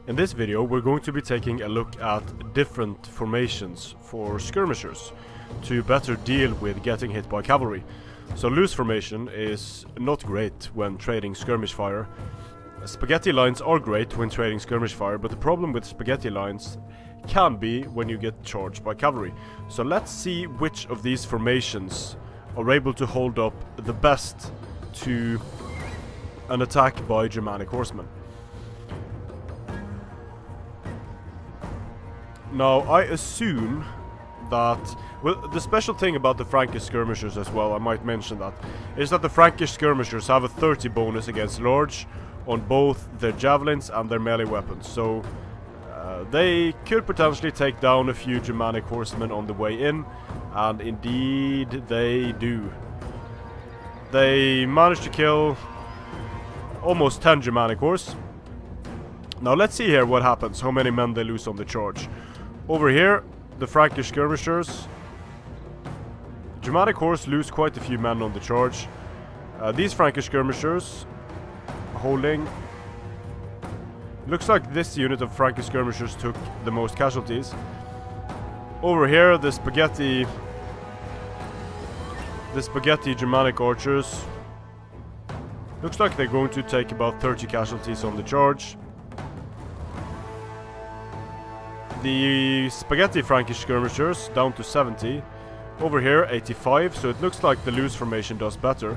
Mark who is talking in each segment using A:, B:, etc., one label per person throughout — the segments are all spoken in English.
A: In this video we're going to be taking a look at different formations for skirmishers to better deal with getting hit by cavalry. So loose formation is not great when trading skirmish fire. Spaghetti lines are great when trading skirmish fire, but the problem with spaghetti lines can be when you get charged by cavalry. So let's see which of these formations are able to hold up the best to an attack by Germanic horsemen. Now, I assume that, well, the special thing about the Frankish skirmishers as well, I might mention that, is that the Frankish skirmishers have a 30 bonus against large on both their javelins and their melee weapons. So they could potentially take down a few Germanic horsemen on the way in, and indeed they do. They managed to kill almost 10 Germanic horse. Now let's see here what happens, how many men they lose on the charge. Over here, the Frankish skirmishers, Germanic horse lose quite a few men on the charge. These Frankish skirmishers holding. Looks like this unit of Frankish skirmishers took the most casualties. Over here, the spaghetti Germanic archers. Looks like they're going to take about 30 casualties on the charge. The spaghetti Frankish skirmishers down to 70. Over here 85, so it looks like the loose formation does better.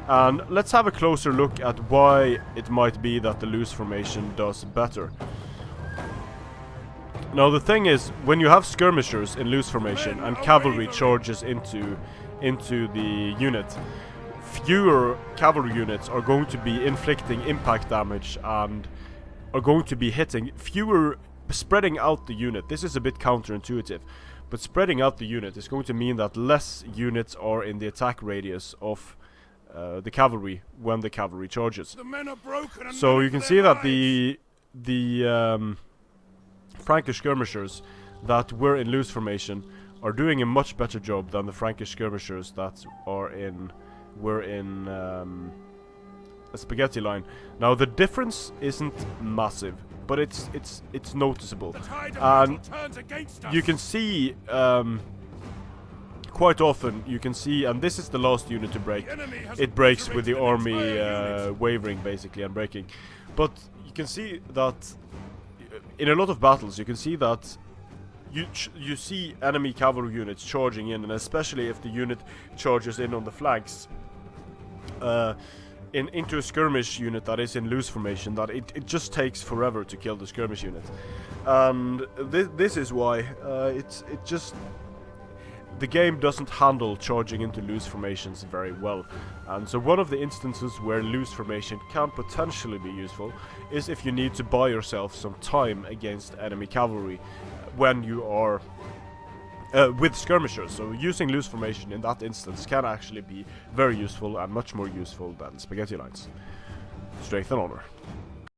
A: And let's have a closer look at why it might be that the loose formation does better. Now the thing is, when you have skirmishers in loose formation and cavalry charges into the unit, fewer cavalry units are going to be inflicting impact damage and are going to be hitting fewer. Spreading out the unit, this is a bit counterintuitive, but spreading out the unit is going to mean that less units are in the attack radius of the cavalry when the cavalry charges.
B: The men are broken and
A: so you can see that the Frankish skirmishers that were in loose formation are doing a much better job than the Frankish skirmishers that were in a spaghetti line. Now the difference isn't massive, but it's noticeable, and you can see quite often you can see, and this is the last unit to break. It breaks with the army wavering basically and breaking, but you can see that in a lot of battles you can see that you see enemy cavalry units charging in, and especially if the unit charges in on the flanks into a skirmish unit that is in loose formation, that it just takes forever to kill the skirmish unit. And this is why the game doesn't handle charging into loose formations very well. And so one of the instances where loose formation can potentially be useful is if you need to buy yourself some time against enemy cavalry when you are with skirmishers. So using loose formation in that instance can actually be very useful and much more useful than spaghetti lines. Strength and honor.